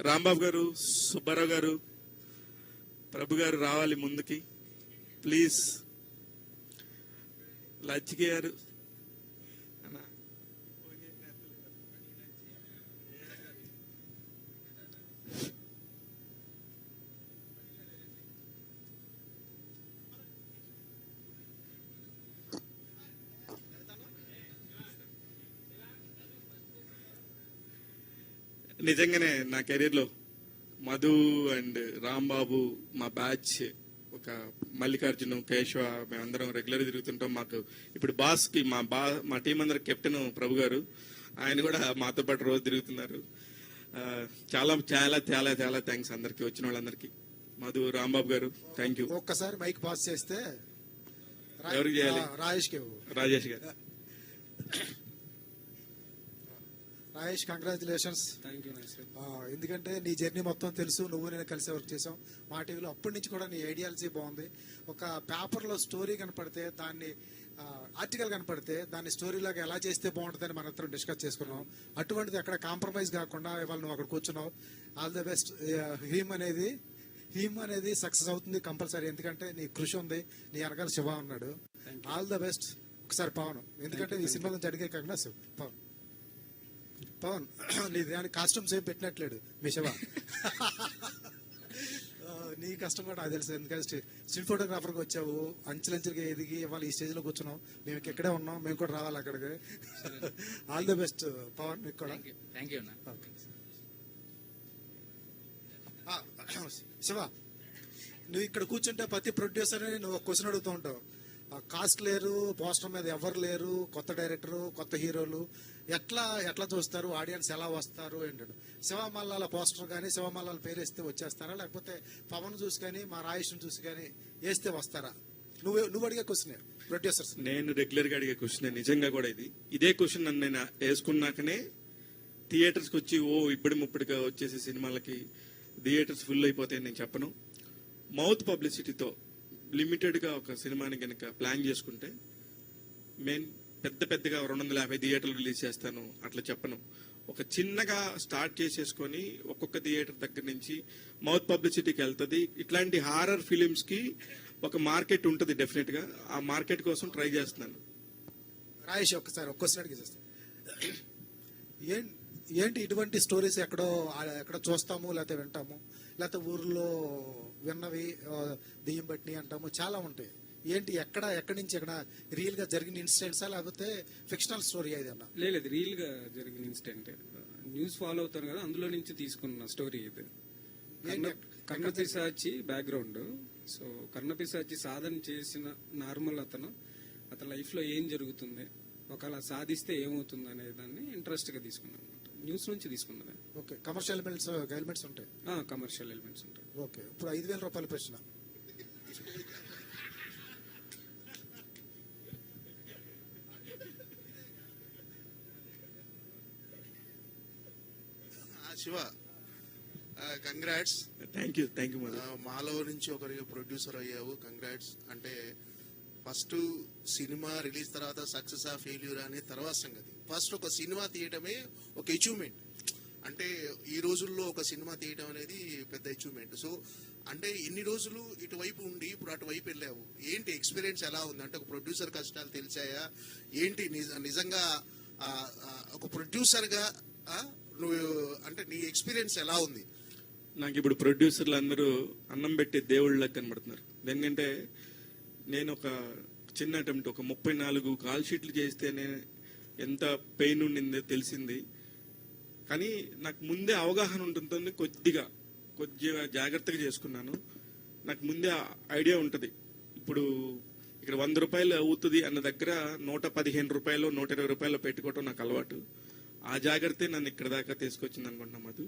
రాంబాబు గారు, సుబ్బారావు గారు, ప్రభు గారు రావాలి ముందుకి ప్లీజ్. లచ్చికి గారు నిజంగానే నా కెరీర్లో మధు అండ్ రాంబాబు మా బ్యాచ్, ఒక మల్లికార్జున, కేశవ, మేమందరం రెగ్యులర్ తిరుగుతుంటాం. మాకు ఇప్పుడు బాస్ కి మా టీం అందరికి కెప్టెన్ ప్రభు గారు, ఆయన కూడా మాతో పాటు రోజు తిరుగుతున్నారు. చాలా చాలా చాలా చాలా థ్యాంక్స్ అందరికి, వచ్చిన వాళ్ళందరికీ. మధు, రాంబాబు గారు థ్యాంక్ యూ. ఒక్కసారి మైక్ పాస్ చేస్తే ఎవరికి చేయాలి? రాజేష్ గారు. రాజేష్, కంగ్రాచులేషన్స్. ఎందుకంటే నీ జర్నీ మొత్తం తెలుసు, నువ్వు నేను కలిసి వర్క్ చేసాం మా టీవీలో. అప్పటి నుంచి కూడా నీ ఐడియాలజీ బాగుంది. ఒక పేపర్లో స్టోరీ కనపడితే, దాన్ని ఆర్టికల్ కనపడితే దాన్ని స్టోరీలాగా ఎలా చేస్తే బాగుంటుందని మన ఇద్దరం డిస్కస్ చేసుకున్నాం. అటువంటిది అక్కడ కాంప్రమైజ్ కాకుండా ఇవాళ నువ్వు అక్కడ కూర్చున్నావు. All the best. హీమ్ అనేది సక్సెస్ అవుతుంది కంపల్సరీ, ఎందుకంటే నీ కృషి ఉంది, నీ వెనకాల శివ ఉన్నాడు. All the best. ఒకసారి పవన్, ఎందుకంటే ఈ సినిమా నుంచి అడిగే కాకుండా పవన్ నీ దానికి కాస్ట్యూమ్స్ ఏం పెట్టినట్లేడు మీ శివ. నీ కష్టం కూడా నాకు తెలుసు, ఎందుకంటే స్టిల్ ఫోటోగ్రాఫర్గా వచ్చావు, అంచెలంచెలుగా ఎదిగి ఇవాళ ఈ స్టేజ్లో కూర్చున్నాం. మేము ఇక్కడే ఉన్నాం, మేము కూడా రావాలి అక్కడికి. ఆల్ ది బెస్ట్ పవన్, మీకు కూడా థ్యాంక్ యూ. శివ, నువ్వు ఇక్కడ కూర్చుంటే ప్రతి ప్రొడ్యూసర్ని నువ్వు ఒక క్వశ్చన్ అడుగుతూ ఉంటావు. కాస్ట్ లేరు, పోస్టర్ మీద ఎవరు లేరు, కొత్త డైరెక్టరు, కొత్త హీరోలు, ఎట్లా చూస్తారు, ఆడియన్స్ ఎలా వస్తారు ఏంటంటే. శివమల్లాల పోస్టర్ కానీ శివమల్లాల పేరు వేస్తే వచ్చేస్తారా, లేకపోతే పవన్ చూసి కానీ మా రాయేష్ని చూసి కానీ వేస్తే వస్తారా? నువ్వు అడిగే క్వశ్చన్ ప్రొడ్యూసర్స్. నేను రెగ్యులర్ గా అడిగే క్వశ్చన్, నిజంగా కూడా ఇదే క్వశ్చన్ నన్ను నేను వేసుకున్నాకనే థియేటర్స్కి వచ్చి ఇప్పటిగా వచ్చేసి సినిమాలకి థియేటర్స్ ఫుల్ అయిపోతాయని నేను చెప్పను. మౌత్ పబ్లిసిటీతో లిమిటెడ్ గా ఒక సినిమాని కనుక ప్లాన్ చేసుకుంటే, మెయిన్ పెద్దగా 250 థియేటర్లు రిలీజ్ చేస్తాను అట్లా చెప్పను. ఒక చిన్నగా స్టార్ట్ చేసేసుకొని ఒక్కొక్క థియేటర్ దగ్గర నుంచి మౌత్ పబ్లిసిటీకి వెళ్తుంది. ఇట్లాంటి హారర్ ఫిలిమ్స్ కి ఒక మార్కెట్ ఉంటుంది డెఫినెట్ గా. ఆ మార్కెట్ కోసం ట్రై చేస్తున్నాను. రాయేష్, ఒక్కసారి ఒక్క క్వశ్చన్ అడిగేసేస్తాను. ఏంటి ఇటువంటి స్టోరీస్ ఎక్కడో చూస్తాము, లేకపోతే వింటాము, లేకపోతే ఊర్లో విన్నవి దెయ్యం పట్టిని అంటాము, చాలా ఉంటాయి. ఏంటి ఎక్కడి నుంచి ఎక్కడ రియల్ గా జరిగిన ఇన్సిడెంట్సా, లేకపోతే ఫిక్షనల్ స్టోరీ ఏదన్నా? లేదు, రియల్ గా జరిగిన ఇన్సిడెంట్. న్యూస్ ఫాలో అవుతారు కదా, అందులో నుంచి తీసుకున్న స్టోరీ ఇది. కర్ణపిశాచి బ్యాక్గ్రౌండ్. సో కర్ణపిశాచి సాధన చేసిన నార్మల్ అతను లైఫ్ లో ఏం జరుగుతుంది, ఒకవేళ సాధిస్తే ఏమవుతుంది అనే దాన్ని ఇంట్రెస్ట్ గా తీసుకున్నాను అనమాట. న్యూస్ నుంచి తీసుకున్నది. ఓకే. కమర్షియల్ ఎలిమెంట్స్ ఉంటాయి. కమర్షియల్ ఎలిమెంట్స్ ఉంటాయి. ఓకే. ఇప్పుడు 5,000 రూపాయల ప్రశ్న. శివ, కంగ్రాట్స్. Thank you. మాలో నుంచి ఒకరికి ప్రొడ్యూసర్ అయ్యావు, కంగ్రాట్స్. అంటే ఫస్ట్ సినిమా రిలీజ్ తర్వాత సక్సెస్ ఆ ఫెయిల్యూర్ అనే తర్వాత సంగతి. ఫస్ట్ ఒక సినిమా తీయటమే ఒక అచీవ్మెంట్. అంటే ఈ రోజుల్లో ఒక సినిమా తీయటం అనేది పెద్ద అచీవ్మెంట్. సో అంటే ఇన్ని రోజులు ఇటువైపు ఉండి ఇప్పుడు అటువైపు వెళ్ళావు. ఏంటి ఎక్స్పీరియన్స్ ఎలా ఉంది? అంటే ఒక ప్రొడ్యూసర్ కష్టాలు తెలిసాయా ఏంటి? నిజంగా ఒక ప్రొడ్యూసర్ గా నువ్వు అంటే నీ ఎక్స్పీరియన్స్ ఎలా ఉంది? నాకు ఇప్పుడు ప్రొడ్యూసర్లు అందరూ అన్నం పెట్టే దేవుళ్ళకి కనబడుతున్నారు. ఎందుకంటే నేను ఒక చిన్న అటెంప్ట్, ఒక 34 కాల్ షీట్లు చేస్తేనే ఎంత పెయిన్ ఉండిందో తెలిసింది. కానీ నాకు ముందే అవగాహన ఉంటుంది, కొద్దిగా జాగ్రత్తగా చేసుకున్నాను. నాకు ముందే ఐడియా ఉంటుంది. ఇప్పుడు ఇక్కడ 100 రూపాయలు అవుతుంది అన్న దగ్గర 115 రూపాయలు 120 రూపాయలు పెట్టుకోవటం నాకు అలవాటు. ఆ జాగ్రత్త నన్ను ఇక్కడ దాకా తీసుకొచ్చింది అనుకుంటున్నాం. అది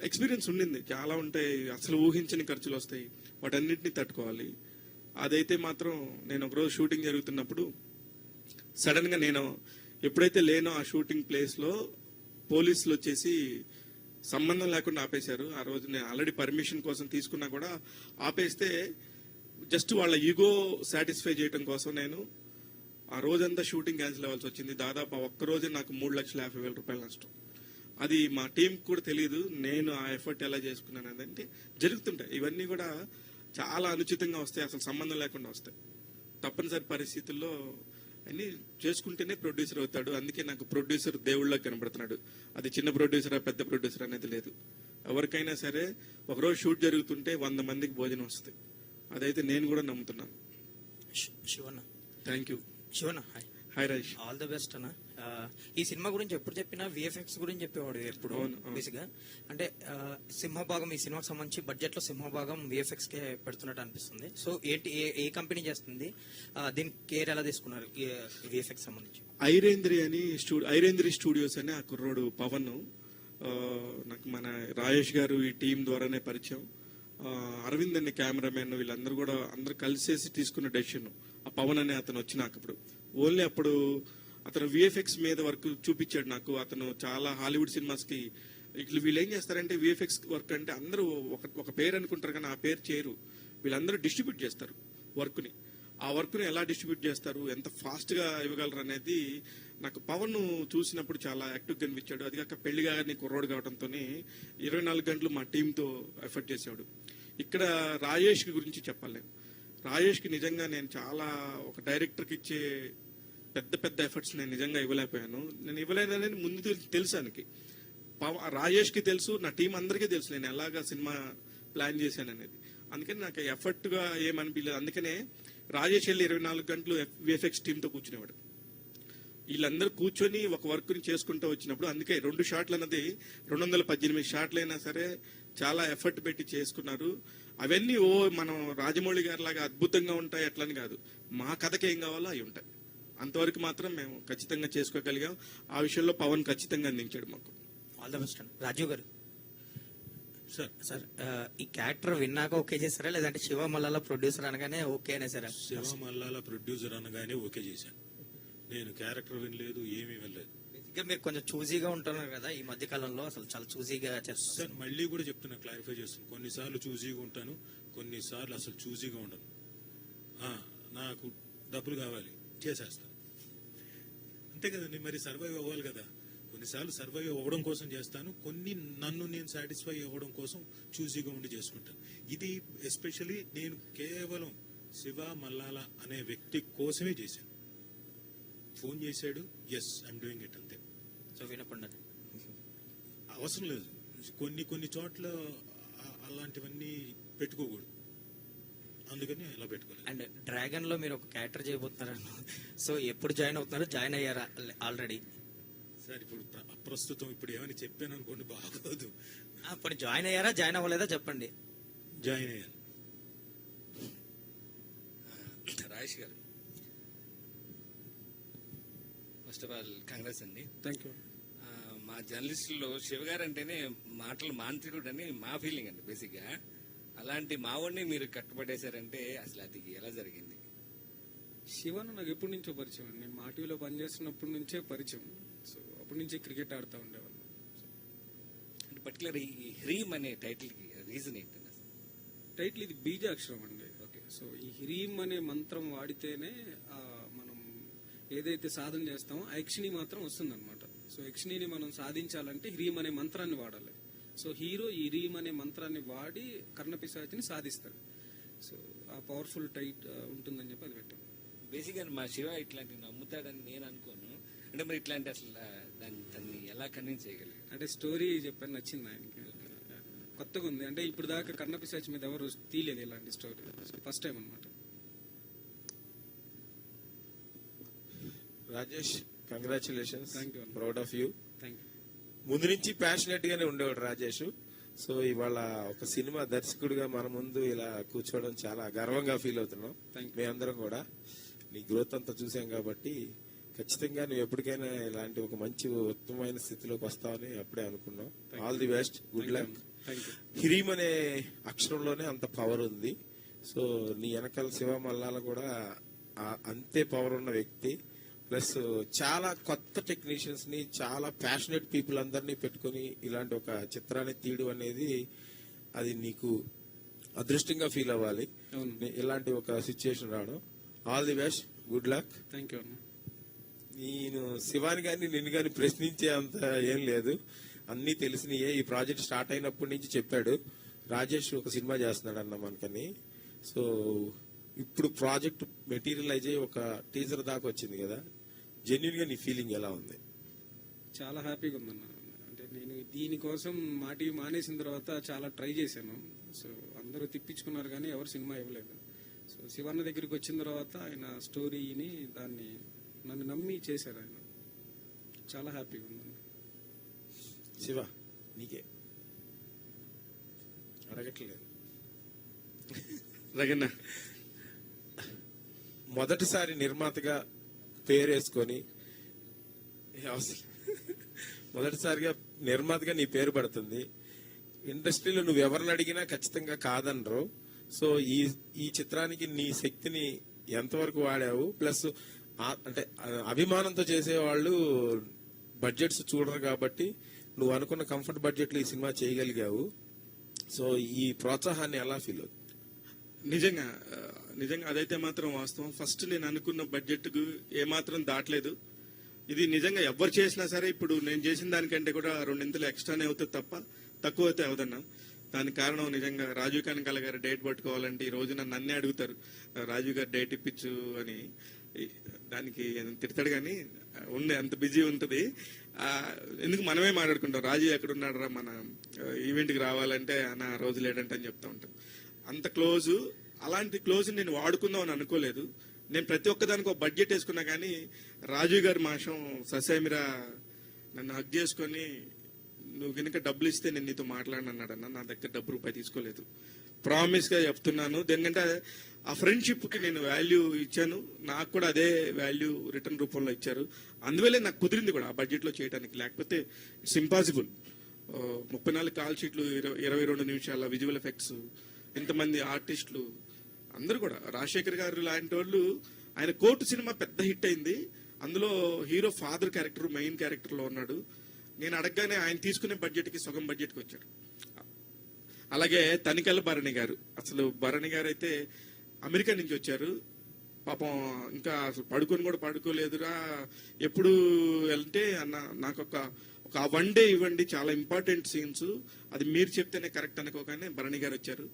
ఎక్స్పీరియన్స్ ఉండింది. చాలా ఉంటాయి, అసలు ఊహించని ఖర్చులు వస్తాయి, వాటన్నిటిని తట్టుకోవాలి. అదైతే మాత్రం నేను ఒకరోజు షూటింగ్ జరుగుతున్నప్పుడు సడన్ గా నేను ఎప్పుడైతే లేనో ఆ షూటింగ్ ప్లేస్ లో పోలీసులు వచ్చేసి సంబంధం లేకుండా ఆపేశారు. ఆ రోజు నేను ఆల్రెడీ పర్మిషన్ కోసం తీసుకున్నా కూడా ఆపేస్తే జస్ట్ వాళ్ళ ఈగో సాటిస్ఫై చేయడం కోసం నేను ఆ రోజంతా షూటింగ్ క్యాన్సిల్ అవ్వాల్సి వచ్చింది. దాదాపు ఒక్కరోజే నాకు 3,50,000 రూపాయలు నష్టం. అది మా టీం కూడా తెలియదు. నేను ఆ ఎఫర్ట్ ఎలా చేసుకున్నాను అదంటే జరుగుతుంటాయి. ఇవన్నీ కూడా చాలా అనుచితంగా వస్తాయి, అసలు సంబంధం లేకుండా వస్తాయి. తప్పనిసరి పరిస్థితుల్లో అన్ని చేసుకుంటేనే ప్రొడ్యూసర్ అవుతాడు. అందుకే నాకు ప్రొడ్యూసర్ దేవుళ్ళ కనబడుతున్నాడు. అది చిన్న ప్రొడ్యూసరా పెద్ద ప్రొడ్యూసర్ అనేది లేదు. ఎవరికైనా సరే ఒకరోజు షూట్ జరుగుతుంటే 100 మందికి భోజనం వస్తుంది. అదైతే నేను కూడా నమ్ముతున్నాను. Shivanna, thank you. Shivanna, hi. Hi Rajesh. All the best అన్న. ఈ సినిమా గురించి ఎప్పుడు చెప్పినా విఎఫ్ఎక్స్ గురించి చెప్పేవాడు ఎప్పుడు అవును, అవును. బేసిక్ గా. అంటే సింహభాగం ఈ సినిమాకి సంబంధించి బడ్జెట్ లో సింహభాగం విఎఫ్ఎక్స్ కే పెడుతున్నట్టు అనిపిస్తుంది. సో ఏంటి ఏ కంపెనీ చేస్తుంది, దీనికి కేర్ ఎలా తీసుకున్నారు విఎఫ్ఎక్స్ సంబంధించి? ఐరేంద్రి స్టూడియోస్ అని ఆ కుర్రోడు పవన్, నాకు మన రాజేష్ గారు ఈ టీం ద్వారానే పరిచయం. అరవింద్ అనే కెమెరామెన్, వీళ్ళందరూ కూడా అందరూ కలిసేసి తీసుకున్న డెసిషన్. ఆ పవన్ అనే అతను వచ్చినాకప్పుడు ఓన్లీ అప్పుడు అతను విఎఫ్ఎక్స్ మీద వర్క్ చూపించాడు నాకు. అతను చాలా హాలీవుడ్ సినిమాస్ కి ఇట్లా వీళ్ళు ఏం చేస్తారంటే విఎఫ్ఎక్స్ వర్క్ అంటే అందరూ ఒక పేరు అనుకుంటారు కానీ ఆ పేరు చేయరు. వీళ్ళందరూ డిస్ట్రిబ్యూట్ చేస్తారు వర్క్ ని. ఆ వర్క్ ని ఎలా డిస్ట్రిబ్యూట్ చేస్తారు, ఎంత ఫాస్ట్ గా ఇవ్వగలరు అనేది నాకు పవన్ చూసినప్పుడు చాలా యాక్టివ్ గా అనిపించాడు. అది కాక పెళ్లి గారిని కుర్రోడు కావడంతో 24 గంటలు మా టీంతో ఎఫర్ట్ చేసేవాడు. ఇక్కడ రాజేష్ గురించి చెప్పాలి నేను. రాజేష్ కి నిజంగా నేను చాలా ఒక డైరెక్టర్ కి ఇచ్చే పెద్ద పెద్ద ఎఫర్ట్స్ నేను నిజంగా ఇవ్వలేకపోయాను. నేను ఇవ్వలేదనేది ముందు తెలుసు ఆయనకి. రాజేష్ కి తెలుసు, నా టీం అందరికీ తెలుసు నేను ఎలాగా సినిమా ప్లాన్ చేశాను అనేది. అందుకని నాకు ఎఫర్ట్ గా ఏమనిపించలేదు. అందుకనే రాజేష్ వెళ్ళి 24 గంటలు విఎఫ్ఎక్స్ టీంతో కూర్చునేవాడు. వీళ్ళందరూ కూర్చొని ఒక వర్క్ ని చేసుకుంటూ వచ్చినప్పుడు, అందుకే 2 షాట్లు అన్నది 218 షాట్లు అయినా సరే చాలా ఎఫర్ట్ పెట్టి చేసుకున్నారు. అవన్నీ మనం రాజమౌళి గారి లాగా అద్భుతంగా ఉంటాయి అట్లని కాదు, మా కథకి ఏం కావాలో అవి ఉంటాయి. అంతవరకు మాత్రం మేము ఖచ్చితంగా చేసుకోగలిగాం. ఆ విషయంలో పవన్ ఖచ్చితంగా అందించాడు మాకు. ఆల్ ద బెస్ట్ అండి. రాజీవ్ గారు సార్, ఈ క్యారెక్టర్ విన్నాక ఓకే చేశారా, లేదంటే శివ మల్లాల ప్రొడ్యూసర్ అనగానే ఓకే అనేసారా? శివ మల్లాల ప్రొడ్యూసర్ అనగానే ఓకే చేశాను. నేను క్యారెక్టర్ వినలేదు, ఏమీ వినలేదు. బేసిక్గా మీరు కొంచెం చూజీగా ఉంటున్నారు కదా ఈ మధ్య కాలంలో, అసలు చాలా చూజీగా చేస్తారు. సార్ మళ్ళీ కూడా చెప్తున్నా, క్లారిఫై చేస్తాను. కొన్నిసార్లు చూజీగా ఉంటాను, కొన్నిసార్లు అసలు చూజీగా ఉండను. నాకు డబ్బులు కావాలి, చేసేస్తాను, అంతే కదండి. మరి సర్వైవ్ అవ్వాలి కదా. కొన్నిసార్లు సర్వైవ్ అవ్వడం కోసం చేస్తాను, కొన్ని నన్ను నేను సాటిస్ఫై అవ్వడం కోసం చూజీగా ఉండి చేసుకుంటాను. ఇది ఎస్పెషలీ నేను కేవలం శివ మల్లాల అనే వ్యక్తి కోసమే చేశాను. ఫోన్ చేశాడు, ఎస్ ఐఎమ్ డూయింగ్ ఇట్, అంతే. సో వినకుండా అవసరం లేదు. కొన్ని చోట్ల అలాంటివన్నీ పెట్టుకోకూడదు, అందుకని అలా పెట్టుకోలేదు. అండ్ డ్రాగన్ లో మీరు ఒక క్యారెక్టర్ చేయబోతున్నారు. సో ఎప్పుడు జాయిన్ అవుతున్నారు, జాయిన్ అయ్యారా ఆల్రెడీ? సార్ ఇప్పుడు ప్రస్తుతం ఇప్పుడు ఏమని చెప్పాను అనుకోండి, బాగోదు. ఇప్పుడు జాయిన్ అయ్యారా, జాయిన్ అవ్వలేదా చెప్పండి. జాయిన్ అయ్యాను. రాజేష్ గారు, ఫస్ట్ ఆఫ్ ఆల్ కంగ్రెస్ అండి. Thank you. మా జర్నలిస్టుల్లో శివ గారు అంటేనే మాటలు మాంత్రికుడు అని మా ఫీలింగ్ అండి బేసిక్ గా. అలాంటి మావాడిని మీరు కట్టుబడేశారంటే అసలు అది ఎలా జరిగింది? శివన్ నాకు ఎప్పటి నుంచో పరిచయం అండి. మా టీవీలో పనిచేస్తున్నప్పటి నుంచే పరిచయం. సో అప్పటి నుంచే క్రికెట్ ఆడుతూ ఉండేవాళ్ళం. అంటే పర్టికులర్ ఈ హ్రీమ్ అనే టైటిల్ కి రీజన్ ఏంటండి? అసలు టైటిల్ ఇది బీజాక్షరం అండి. ఓకే, సో ఈ హ్రీమ్ అనే మంత్రం వాడితేనే మనం ఏదైతే సాధన చేస్తామో ఆ యక్షిణి మాత్రం వస్తుంది అనమాట. సో యక్షిణిని మనం సాధించాలంటే హ్రీమ్ అనే మంత్రాన్ని వాడాలి. సో హీరో ఈ హ్రీమ్ అనే మంత్రాన్ని వాడి కర్ణపిశాచిని సాధిస్తాడు. సో ఆ పవర్ఫుల్ టైట్ ఉంటుందని చెప్పి అది పెట్టాం. బేసిక్ గా మా శివ ఇట్లాంటివి నమ్ముతాడని నేను అనుకోను. అంటే మరి ఇట్లాంటి అసలు దాన్ని ఎలా కన్విన్స్ చేయగలిగారు? అంటే స్టోరీ చెప్పాను, నచ్చింది ఆయనకి, కొత్తగా ఉంది. అంటే ఇప్పుడు దాకా కర్ణపిశాచి మీద ఎవరు తీయలేదు ఇలాంటి స్టోరీ, ఫస్ట్ టైం అనమాట. Rajesh, congratulations, Thank you. Proud of you. Thank you. ముందు నుంచి ప్యాషనెట్ గానే ఉండేవాడు రాజేష్. సో ఇవాళ ఒక సినిమా దర్శకుడిగా మన ముందు ఇలా కూర్చోవడం చాలా గర్వంగా ఫీల్ అవుతున్నాం. Thank you. మేమందరం కూడా నీ గ్రోత్ అంతా చూసాం కాబట్టి ఖచ్చితంగా నువ్వు ఎప్పటికైనా ఇలాంటి ఒక మంచి ఉత్తమమైన స్థితిలోకి వస్తావని అప్పుడే అనుకున్నాం. All the best, good luck. Thank you. హిరీమ్ అనే అక్షరంలోనే అంత పవర్ ఉంది. సో నీ వెనకాల శివ మల్లాల కూడా అంతే పవర్ ఉన్న వ్యక్తి. ప్లస్ చాలా కొత్త టెక్నీషియన్స్ ని, చాలా ప్యాషనెట్ పీపుల్ అందరినీ పెట్టుకుని ఇలాంటి ఒక చిత్రాన్ని తీయడం అనేది అది నీకు అదృష్టంగా ఫీల్ అవ్వాలి. అవును. ఇలాంటి ఒక సిచ్యుయేషన్ రావడం. All the best, good luck. Thank you అన్న. నేను శివాని గాని నిన్ను గాని ప్రశ్నించే అంత ఏం లేదు. అన్నీ తెలిసినయే. ఈ ప్రాజెక్ట్ స్టార్ట్ అయినప్పటి నుంచి చెప్పాడు రాజేష్ ఒక సినిమా చేస్తున్నాడు అన్న మనకని. సో ఇప్పుడు ప్రాజెక్ట్ మెటీరియలైజ్ అయ్యి ఒక టీజర్ దాకా వచ్చింది కదా, జెన్యున్ గా నీ ఫీలింగ్ ఎలా ఉంది? చాలా హ్యాపీగా ఉందన్న. అంటే నేను దీనికోసం మా టీవీ మానేసిన తర్వాత చాలా ట్రై చేశాను. సో అందరూ తిప్పించుకున్నారు కానీ ఎవరు సినిమా ఇవ్వలేదు. సో శివన్న దగ్గరికి వచ్చిన తర్వాత ఆయన స్టోరీని దాన్ని నన్ను నమ్మి చేశారు ఆయన. చాలా హ్యాపీగా ఉందన్న. శివ నీకే అడగట్లేదు. రగన్న మొదటిసారి నిర్మాతగా పేరేసుకొని మొదటిసారిగా నిర్మాతగా నీ పేరు పడుతుంది. ఇండస్ట్రీలో నువ్వు ఎవరిని అడిగినా ఖచ్చితంగా కాదనరు. సో ఈ చిత్రానికి నీ శక్తిని ఎంతవరకు వాడావు? ప్లస్ అంటే అభిమానంతో చేసేవాళ్ళు బడ్జెట్స్ చూడరు కాబట్టి నువ్వు అనుకున్న కంఫర్ట్ బడ్జెట్ లో ఈ సినిమా చేయగలిగావు. సో ఈ ప్రోత్సాహాన్ని ఎలా ఫీల్ అవుతుంది? నిజంగా అదైతే మాత్రం వాస్తవం. ఫస్ట్ నేను అనుకున్న బడ్జెట్ కు ఏమాత్రం దాటలేదు. ఇది నిజంగా ఎవరు చేసినా సరే ఇప్పుడు నేను చేసిన దానికంటే కూడా 2 ఎక్స్ట్రానే అవుతుంది తప్ప తక్కువ అయితే అవదన్నా. దానికి కారణం నిజంగా రాజీవ్ కనకాల గారు డేట్ పట్టుకోవాలంటే ఈ రోజున నన్నే అడుగుతారు, రాజీవ్ గారు డేట్ ఇప్పించు అని. దానికి తిడతాడు కానీ ఉంది, అంత బిజీ ఉంటుంది. ఎందుకు మనమే మాట్లాడుకుంటాం, రాజీవ్ ఎక్కడున్నాడు రా మన ఈవెంట్కి రావాలంటే నా రోజు లేడంటే అని చెప్తా ఉంటాం. అంత క్లోజు. అలాంటి క్లోజ్ నేను వాడుకుందాం అని అనుకోలేదు. నేను ప్రతి ఒక్కదానికి ఒక బడ్జెట్ వేసుకున్నా కానీ రాజీవ్ గారి మాషం ససేమిరా నన్ను హక్ చేసుకొని నువ్వు కనుక డబ్బులు ఇస్తే నేను నీతో మాట్లాడనన్నాడన్న. నా దగ్గర ₹1 తీసుకోలేదు. ప్రామిస్ గా చెప్తున్నాను. ఎందుకంటే ఆ ఫ్రెండ్షిప్ కి నేను వాల్యూ ఇచ్చాను, నాకు కూడా అదే వాల్యూ రిటర్న్ రూపంలో ఇచ్చారు. అందువల్లే నాకు కుదిరింది కూడా ఆ బడ్జెట్ లో చేయడానికి. లేకపోతే ఇట్స్ ఇంపాసిబుల్. 34 కాల్ షీట్లు, 22 నిమిషాల విజువల్ ఎఫెక్ట్స్, ఇంతమంది ఆర్టిస్టులు అందరూ కూడా. రాజశేఖర్ గారు లాంటి వాళ్ళు, ఆయన కోర్టు సినిమా పెద్ద హిట్ అయింది. అందులో hero father character main character లో ఉన్నాడు. నేను అడగగానే ఆయన తీసుకునే బడ్జెట్ కి సగం బడ్జెట్ కి వచ్చాడు. అలాగే తనికెళ్ళ భరణి గారు, అసలు భరణి గారు అయితే అమెరికా నుంచి వచ్చారు. పాపం ఇంకా అసలు పడుకొని కూడా పడుకోలేదురా. ఎప్పుడు వెళ్తే అన్న నాకు ఒక 1 డే ఇవ్వండి, చాలా ఇంపార్టెంట్ సీన్స్, అది మీరు చెప్తేనే కరెక్ట్ అనుకోగానే భరణి గారు వచ్చారు.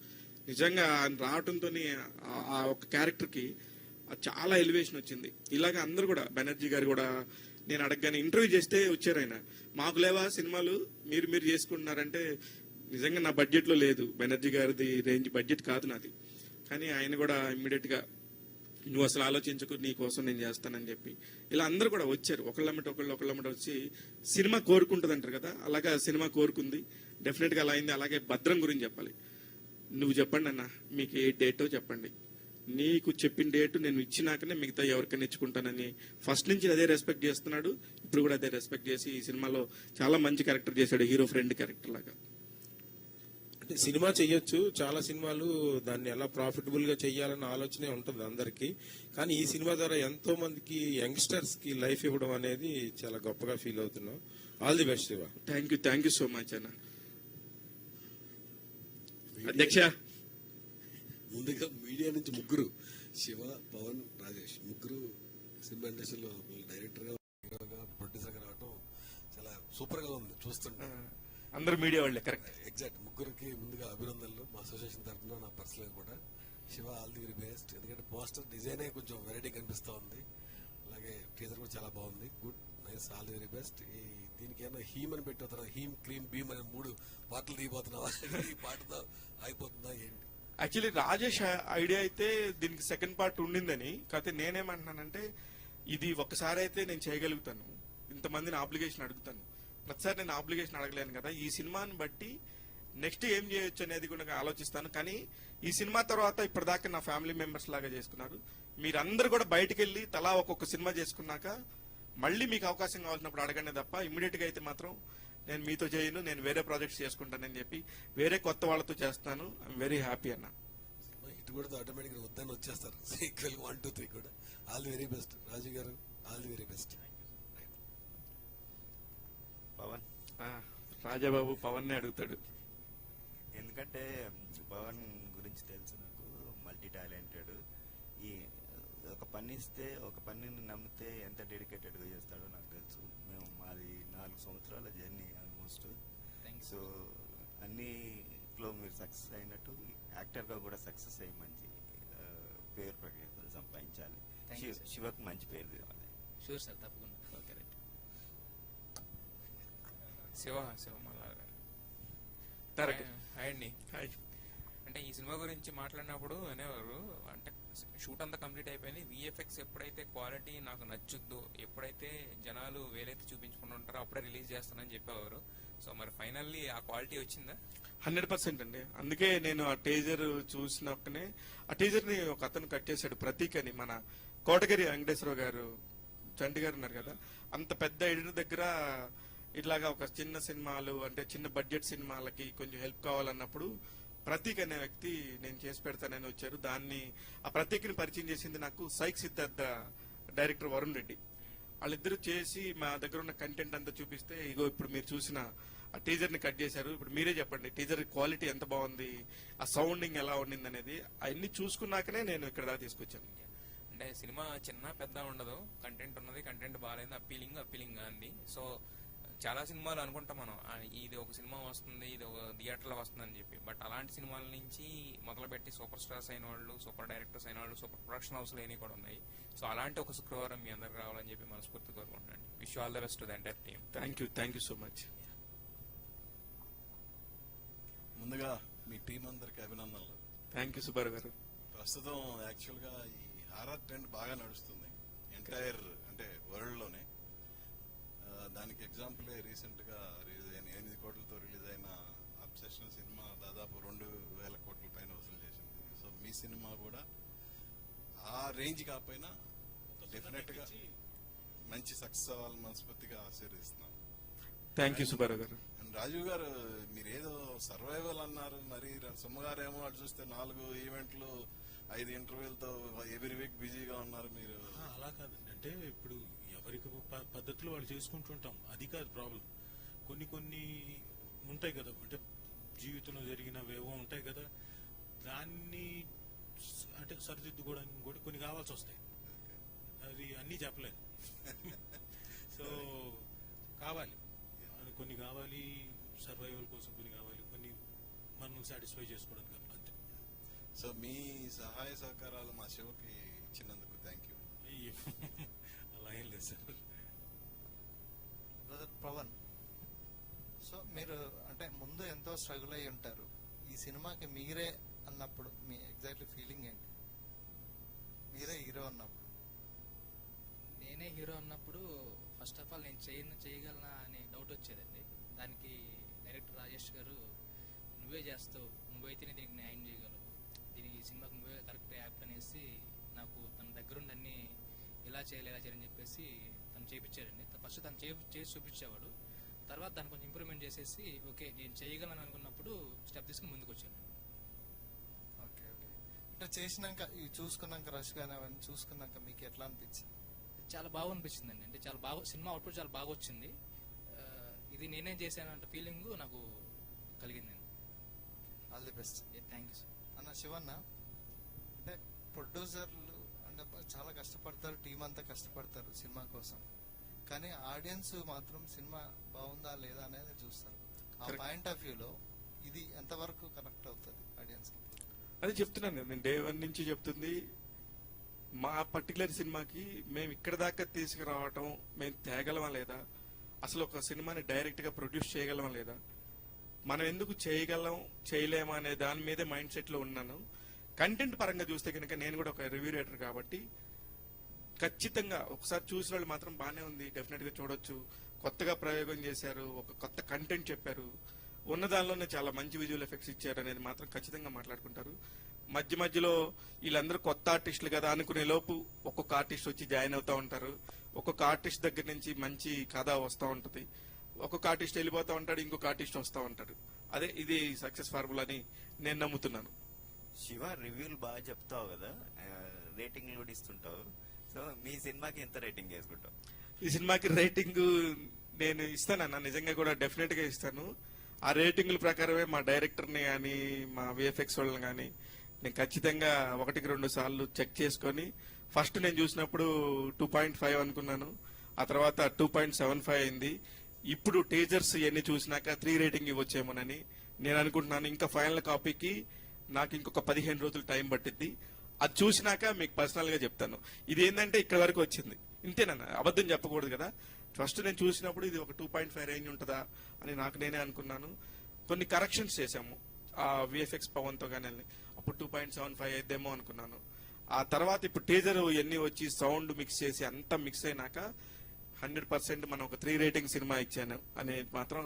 నిజంగా ఆయన రావడంతో ఆ ఒక క్యారెక్టర్ కి చాలా ఎలివేషన్ వచ్చింది. ఇలాగ అందరు కూడా, బెనర్జీ గారు కూడా నేను అడగగానే ఇంటర్వ్యూ చేస్తే వచ్చారు ఆయన. మాకు లేవా సినిమాలు, మీరు చేసుకుంటున్నారంటే నిజంగా నా బడ్జెట్ లో లేదు. బెనర్జీ గారిది రేంజ్ బడ్జెట్ కాదు నాది. కానీ ఆయన కూడా ఇమ్మీడియట్ గా నువ్వు అసలు ఆలోచించకు, నీ కోసం నేను చేస్తానని చెప్పి ఇలా అందరూ కూడా వచ్చారు. ఒకళ్ళమ్మట వచ్చి సినిమా కోరుకుంటుంది అంటారు కదా, అలాగా సినిమా కోరుకుంది. డెఫినెట్ గా అలా అయింది. అలాగే భద్రం గురించి చెప్పాలి. నువ్వు చెప్పండి అన్న, మీకు ఏ డేటో చెప్పండి. నీకు చెప్పిన డేటు నేను ఇచ్చినాకనే మిగతా ఎవరికైనా ఇచ్చుకుంటానని ఫస్ట్ నుంచి అదే రెస్పెక్ట్ చేస్తున్నాడు. ఇప్పుడు కూడా అదే రెస్పెక్ట్ చేసి ఈ సినిమాలో చాలా మంచి క్యారెక్టర్ చేశాడు, హీరో ఫ్రెండ్ క్యారెక్టర్ లాగా. అంటే సినిమా చెయ్యొచ్చు, చాలా సినిమాలు దాన్ని ఎలా ప్రాఫిటబుల్ గా చెయ్యాలన్న ఆలోచనే ఉంటుంది అందరికి. కానీ ఈ సినిమా ద్వారా ఎంతో మందికి యంగ్స్టర్స్ కి లైఫ్ ఇవ్వడం అనేది చాలా గొప్పగా ఫీల్ అవుతున్నాం. All the best Shiva. Thank you so much అన్న. అధ్యక్ష, ముందుగా మీడియా నుంచి ముగ్గురు, శివ, పవన్, రాజేష్, ముగ్గురు సినిమా ఇండస్ట్రీలో డైరెక్టర్ గా, హీరోగా, ప్రొడ్యూసర్ గా రావడం చాలా సూపర్ గా ఉంది చూస్తుంటే. అందరూ మీడియా వాళ్ళే, కరెక్ట్. ఎగ్జాక్ట్. ముగ్గురికి ముందుగా అభినందనలు మా అసోసియేషన్ తరఫున, నా పర్సనల్ కూడా. Shiva, all the very best. ఎందుకంటే పోస్టర్ డిజైనే కొంచెం వెరైటీ కనిపిస్తా ఉంది. అలాగే టీజర్ కూడా చాలా బాగుంది. Good, nice, all the very best. దీనికి ఏమైనా హీమ్ అని పెట్టి హీమ్, క్రీమ్, భీమ్ అనే 3 పాటలు దిగిపోతున్నావా? ఈ పాటతో అయిపోతుందా ఏంటి? యాక్చువల్లీ రాజేష్ ఐడియా అయితే దీనికి సెకండ్ పార్ట్ ఉండిందని. కాకపోతే నేనేమంటున్నానంటే ఇది ఒక్కసారి అయితే నేను చేయగలుగుతాను, ఇంతమందిని ఆబ్లిగేషన్ అడుగుతాను. ప్రతిసారి నేను ఆబ్లిగేషన్ అడగలేను కదా. ఈ సినిమాని బట్టి నెక్స్ట్ ఏం చేయొచ్చు అనేది కూడా ఆలోచిస్తాను. కానీ ఈ సినిమా తర్వాత ఇప్పటిదాకా నా ఫ్యామిలీ మెంబర్స్ లాగా చేసుకున్నారు. మీరందరూ కూడా బయటకు వెళ్ళి తలా ఒక్కొక్క సినిమా చేసుకున్నాక మళ్ళీ మీకు అవకాశం కావాల్సినప్పుడు అడగండి తప్ప ఇమ్మీడియట్ గా అయితే మాత్రం నేను మీతో చేయను, నేను వేరే ప్రాజెక్ట్స్ చేసుకుంటానని చెప్పి వేరే కొత్త వాళ్ళతో చేస్తాను. ఐఎమ్ వెరీ హ్యాపీ అన్న. ఇటు కూడా ఆటోమేటిక్ వద్దని వచ్చేస్తారు. ఈక్వల్ 1, 2, 3 కూడా. All the very best Raju గారు, all the very best. Pavan, Rajababu Pavan ని అడుగుతాడు. ఎందుకంటే పవన్ గురించి తెలుసు నాకు, మల్టీ టాలెంటెడ్. ఈ ఒక పని ఇస్తే, ఒక పనిని నమ్మితే ఎంత డెడికేటెడ్ గా చేస్తాడో నాకు తెలుసు. మాది 4 సంవత్సరాల జర్నీ ఆల్మోస్ట్. లో మీరు సక్సెస్ అయినట్టు యాక్టర్ గా కూడా సక్సెస్ అయ్యి మంచి పేరు ప్రఖ్యాతులు సంపాదించాలి. Thank you, sir. శివకు మంచి పేరు తేవాలి. షూర్ సార్, తప్పకుండా. Okay right. శివ మల్లార్ గారు. Correct. హాయ్ అండి. హాయ్. అంటే ఈ సినిమా గురించి మాట్లాడినప్పుడు అనేవారు, అంటే షూట్ అంతా కంప్లీట్ అయిపోయింది, విఎఫ్ఎక్స్ ఎప్పుడైతే క్వాలిటీ నాకు నచ్చుద్దో, ఎప్పుడైతే జనాలు వేలైతే చూపించుకుంటుంటారో అప్పుడే రిలీజ్ చేస్తానని చెప్పేవారు. సో మరి ఫైనల్లీ ఆ క్వాలిటీ వచ్చిందా? 100% అండి. అందుకే నేను ఆ టీజర్ చూసినప్పుడే ఆ టీజర్ ని ఒక అతను కట్ చేశాడు, ప్రతీక్ అని, మన కోటగిరి వెంకటేశ్వరరావు గారు, చంటి గారు ఉన్నారు కదా, అంత పెద్ద ఎడిటర్ దగ్గర ఇట్లాగా ఒక చిన్న సినిమాలు అంటే చిన్న బడ్జెట్ సినిమాలకి కొంచెం హెల్ప్ కావాలన్నప్పుడు ప్రతీక్ అనే వ్యక్తి నేను చేసి పెడతానని వచ్చారు. దాన్ని ఆ ప్రతీక్ని పరిచయం చేసింది నాకు సైక్ సిద్ధార్థ డైరెక్టర్ వరుణ్ రెడ్డి. వాళ్ళిద్దరూ చేసి మా దగ్గర ఉన్న కంటెంట్ అంతా చూపిస్తే ఇగో ఇప్పుడు మీరు చూసిన ఆ టీజర్ ని కట్ చేశారు. ఇప్పుడు మీరే చెప్పండి టీజర్ క్వాలిటీ ఎంత బాగుంది, ఆ సౌండింగ్ ఎలా ఉండింది అనేది అవన్నీ చూసుకున్నాకనే నేను ఇక్కడ దాకా తీసుకొచ్చాను. అంటే సినిమా చిన్న పెద్ద ఉండదు, కంటెంట్ ఉన్నది, కంటెంట్ బాగాలేదు, అప్పీలింగ్ అంది. సో చాలా సినిమాలు అనుకుంటాం మనం, ఇది ఒక సినిమా వస్తుంది, ఇది ఒక థియేటర్లో వస్తుంది అని చెప్పి. బట్ అలాంటి సినిమాల నుంచి మొదలుపెట్టి సూపర్ స్టార్స్ అయిన వాళ్ళు, సూపర్ డైరెక్టర్స్ అయిన వాళ్ళు, సూపర్ ప్రొడక్షన్ హౌస్లు అయినవి కూడా ఉన్నాయి. సో అలాంటి ఒక శుక్రవారం మీ అందరికి రావాలని చెప్పి మనస్ఫూర్తి కోరుకుంటున్నాను. Wish all the best to the entire team. Thank you so much. ముందుగా మీ టీం అందరికి అభినందనలు. థ్యాంక్ యూ సుబ్బారావు గారు. ప్రస్తుతం యాక్చువల్ గా ఈ హారర్ ట్రెండ్ బాగా నడుస్తుంది ఎంటైర్ అంటే వరల్డ్ లోనే. దానికి ఎగ్జాంపుల్ రీసెంట్ గా రిలీజ్ అయిన 8 కోట్లతో రిలీజ్ అయిన అబ్సెషన్ సినిమా దాదాపు 2,000 కోట్ల పైన వసూలు చేసింది. సో మీ సినిమా కూడా ఆ రేంజ్ కాకపోయినా డెఫినెట్ గా మంచి సక్సెస్ అవ్వాలని మనస్ఫూర్తిగా ఆశీర్వదిస్తున్నాం. థ్యాంక్ యూ సుబ్బారావు గారు. అండ్ రాజు గారు, మీరు ఏదో సర్వైవల్ అన్నారు, మరి సుమ్మగారేమో అటు చూస్తే 4 ఈవెంట్లు 5 ఇంటర్వ్యూలతో ఎవ్రీ వీక్ బిజీగా ఉన్నారు మీరు. అలా కాదండి, అంటే ఇప్పుడు ఎవరికి పద్ధతిలో వాళ్ళు చేసుకుంటుంటాం, అది కాదు ప్రాబ్లం. కొన్ని ఉంటాయి కదా, అంటే జీవితంలో జరిగినవేవో ఉంటాయి కదా, దాన్ని అంటే సరిదిద్దుకోవడానికి కూడా కొన్ని కావాల్సి వస్తాయి. అది అన్నీ చెప్పలేదు. సో కావాలి, కొన్ని కావాలి, సర్వైవల్ కోసం కొన్ని కావాలి, కొన్ని మనం సాటిస్ఫై చేసుకోవడానికి అంతే. సో మీ సహాయ సహకారాలు మా శివకి ఇచ్చినందుకు థ్యాంక్ యూ. అలా ఏం లేదు సార్. బ్రదర్ పవన్, సో మీరు అంటే ముందు ఎంతో స్ట్రగుల్ అయి ఉంటారు, ఈ సినిమాకి మీరే అన్నప్పుడు మీ ఎగ్జాక్ట్లీ ఫీలింగ్ ఏంటి? మీరే హీరో అన్నప్పుడు. నేనే హీరో అన్నప్పుడు ఫస్ట్ ఆఫ్ ఆల్ నేను చేయగలనా అనే డౌట్ వచ్చేదండి. దానికి డైరెక్టర్ రాజేష్ గారు, నువ్వే చేస్తావు, నువ్వైతేనే దీనికి న్యాయం చేయగలవు, దీనికి ఈ సినిమాకి నువ్వే కరెక్ట్ యాక్ట్ అనేసి నాకు తన దగ్గరుండి అన్ని ఇలా చేయాలని చెప్పేసి తను చేయించాడండి. ఫస్ట్ తను చేసి చూపించేవాడు, తర్వాత దాన్ని కొంచెం ఇంప్రూవ్మెంట్ చేసేసి ఓకే నేను చేయగలను అనుకున్నప్పుడు స్టెప్ తీసుకుని ముందుకు వచ్చాను. Okay okay. అంటే చేసినాక ఇవి చూసుకున్నాక, రష్ కానీ అవన్నీ చూసుకున్నాక మీకు ఎట్లా అనిపించింది? చాలా బాగా అనిపించిందండి. అంటే చాలా బాగా సినిమా అవుట్పుట్ చాలా బాగా వచ్చింది. ఇది నేనే చేశానంటే ఫీలింగ్ నాకు కలిగిందండి. All the best. Thank you sir. అన్న శివన్న, అంటే ప్రొడ్యూసర్లు అంటే చాలా కష్టపడతారు, టీం అంతా కష్టపడతారు సినిమా కోసం, కానీ ఆడియన్స్ మాత్రం సినిమా బాగుందా లేదా అనేది చూస్తారు. ఆ పాయింట్ ఆఫ్ వ్యూలో ఇది ఎంతవరకు కనెక్ట్ అవుతుంది ఆడియన్స్ కి? అది చెప్తున్నాను నేను డే 1 నుంచి చెప్తుంది. మా పర్టికులర్ సినిమాకి మేము ఇక్కడ దాకా తీసుకురావటం మేము తేగలమా లేదా, అసలు ఒక సినిమాని డైరెక్ట్ గా ప్రొడ్యూస్ చేయగలమా లేదా, మనం ఎందుకు చేయగలం చేయలేమా అనే దాని మీదే మైండ్ సెట్ లో ఉన్నాను. కంటెంట్ పరంగా చూస్తే కనుక నేను కూడా ఒక రివ్యూ రైటర్ కాబట్టి ఖచ్చితంగా ఒకసారి చూసిన వాళ్ళు మాత్రం బాగానే ఉంది, డెఫినెట్ గా చూడొచ్చు, కొత్తగా ప్రయోగం చేశారు, ఒక కొత్త కంటెంట్ చెప్పారు, ఉన్న దానిలోనే చాలా మంచి విజువల్ ఎఫెక్ట్స్ ఇచ్చారు అనేది మాత్రం ఖచ్చితంగా మాట్లాడుకుంటారు. మధ్యలో వీళ్ళందరూ కొత్త ఆర్టిస్టులు కదా అనుకునే లోపు ఒక్కొక్క ఆర్టిస్ట్ వచ్చి జాయిన్ అవుతా ఉంటారు. ఒక్కొక్క ఆర్టిస్ట్ దగ్గర నుంచి మంచి కథ వస్తూ ఉంటుంది, ఒక్కొక్క ఆర్టిస్ట్ వెళ్ళిపోతా ఉంటాడు, ఇంకొక ఆర్టిస్ట్ వస్తూ ఉంటాడు. అదే ఇది సక్సెస్ ఫార్ములా అని నేను నమ్ముతున్నాను. శివ, రివ్యూలు బాగా చెప్తావు కదా, రేటింగ్ కూడా ఇస్తుంటావు. సో మీ సినిమాకి ఎంత రేటింగ్ వేసుకుంటావు? ఈ సినిమాకి రేటింగ్ నేను ఇస్తానన్నా, నిజంగా కూడా డెఫినెట్ గా ఇస్తాను. ఆ రేటింగ్ల ప్రకారమే మా డైరెక్టర్ని కానీ మా విఎఫ్ఎక్స్ వాళ్ళని కానీ నేను ఖచ్చితంగా 1-2 సార్లు చెక్ చేసుకొని, ఫస్ట్ నేను చూసినప్పుడు 2.5 అనుకున్నాను, ఆ తర్వాత 2.75 అయింది. ఇప్పుడు టేజర్స్ ఇవన్నీ చూసినాక 3 రేటింగ్ ఇవ్వచ్చేమోనని నేను అనుకుంటున్నాను. ఇంకా ఫైనల్ కాపీకి నాకు ఇంకొక 15 రోజులు టైం పట్టిద్ది. అది చూసినాక మీకు పర్సనల్ గా చెప్తాను. ఇది ఏంటంటే ఇక్కడ వరకు వచ్చింది, ఇంతేనన్నా, అబద్ధం చెప్పకూడదు కదా. ఫస్ట్ నేను చూసినప్పుడు ఇది ఒక 2.5 రేంజ్ ఉంటుందా అని నాకు నేనే అనుకున్నాను. కొన్ని కరెక్షన్స్ చేశాము ఆ విఎఫ్ఎక్స్ పవన్తో కానీ అప్పుడు 2.75 అయిద్దేమో అనుకున్నాను. ఆ తర్వాత ఇప్పుడు టీజర్ ఇవన్నీ వచ్చి సౌండ్ మిక్స్ చేసి అంతా మిక్స్ అయినాక 100% మనం ఒక 3 రేటింగ్ సినిమా ఇచ్చాను అనేది మాత్రం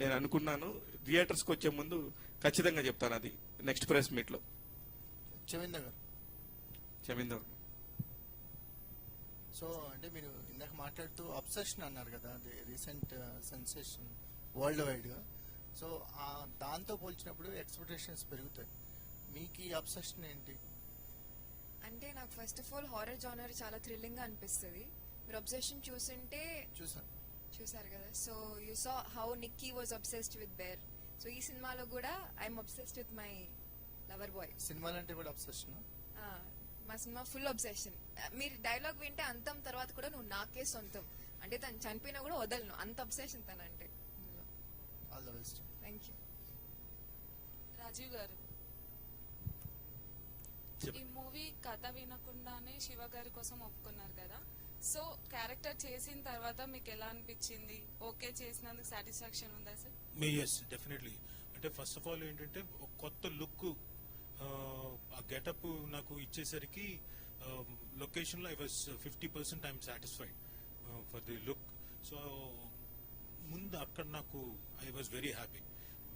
నేను అనుకున్నాను. థియేటర్స్కి వచ్చే ముందు ఖచ్చితంగా చెప్తాను అది నెక్స్ట్ ప్రెస్ మీట్ లో. చవింద గారు, చమిందర్ సో అంటే మీరు ఇందాక మాట్లాడుతూ అబ్సెషన్ అన్నారు కదా, అది రీసెంట్ సెన్సేషన్ వరల్డ్ వైడ్ గా. సో దాంతో పోల్చినప్పుడు ఎక్స్పెక్టేషన్స్ పెరుగుతాయి. మీకు ఈ అబ్సెషన్ ఏంటి? అంటే నాకు first of all horror genre చాలా థ్రిల్లింగ్ గా అనిపిస్తుంది. మీరు అబ్సెషన్ చూసుంటే చూసారు కదా. So you saw how Nikki was obsessed with bear. So ఈ సినిమాలో కూడా I'm obsessed with my lover boy. సినిమాలంటే కూడా అబ్సెషన్? మా సినిమా ఫుల్ అబ్సెషన్. మీరు డైలాగ్ వింటే అంతం తర్వాత కూడా నువ్వు నాకే సొంతం అంటే తను చనిపోయినా కూడా వదలను, అంత అబ్సెషన్ తనంటే. All the best. Thank you. Rajeev గారు, ఈ మూవీ కథ వినకుండానే శివ గారి కోసం ఒప్పుకున్నారు కదా. సో క్యారెక్టర్ చేసిన తర్వాత మీకు ఎలా అనిపించింది? ఓకే చేసినందుకు సాటిస్ఫాక్షన్ ఉందా సార్? Yes, definitely. అంటే ఫస్ట్ ఆఫ్ ఆల్ ఏంటంటే ఒక కొత్త లుక్, ఆ గెటప్ నాకు ఇచ్చేసరికి లొకేషన్ లో I was 50% I'm satisfied for the look. So ముందు అక్కడ నాకు ఐ వాజ్ వెరీ హ్యాపీ.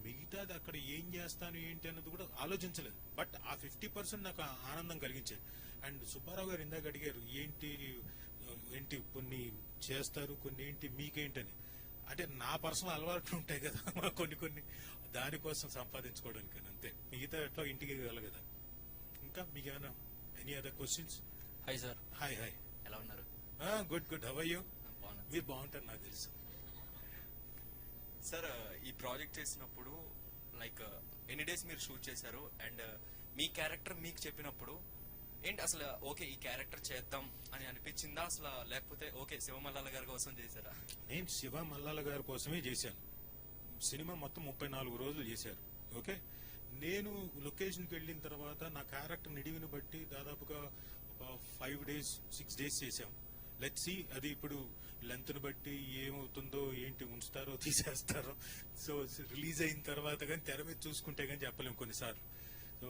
మిగతాది అక్కడ ఏం చేస్తాను ఏంటి అన్నది కూడా ఆలోచించలేదు. బట్ ఆ 50% నాకు ఆనందం కలిగించేది. అండ్ సుబ్బారావు గారు ఇందాక అడిగారు ఏంటి కొన్ని చేస్తారు కొన్ని ఏంటి మీకేంటని. అంటే నా పర్సనల్ అలవాట్లు ఉంటాయి కదా కొన్ని దానికోసం సంపాదించుకోవడానికి అంతే. మిగతా ఎట్లా ఇంటికి వెళ్ళ కదా. ఇంకా మీకేమైనా any other questions? Hi sir. Hi. ఎలా ఉన్నారు? గుడ్. How are you? మీరు బాగుంటారు నాకు తెలుసు సార్. ఈ ప్రాజెక్ట్ చేసినప్పుడు లైక్ ఎన్ని డేస్ మీరు షూట్ చేశారు? అండ్ మీ క్యారెక్టర్ మీకు చెప్పినప్పుడు ఏంటి అసలు ఓకే ఈ క్యారెక్టర్ చేద్దాం అని అనిపించిందా అసలు, లేకపోతే ఓకే శివ మల్లాల గారి కోసం చేశారా? నేను శివ మల్లాల గారి కోసమే చేశాను. సినిమా మొత్తం 34 రోజులు చేశారు. ఓకే, నేను లొకేషన్కి వెళ్ళిన తర్వాత నా క్యారెక్టర్ నిడివిని బట్టి దాదాపుగా ఒక 5 days 6 days చేశాం. లెట్స్ సీ అది ఇప్పుడు లెంత్ ను బట్టి ఏమవుతుందో ఏంటి, ఉంచుతారో తీసేస్తారో. సో రిలీజ్ అయిన తర్వాత కానీ తెర మీద చూసుకుంటే కానీ చెప్పలేము కొన్నిసార్లు. So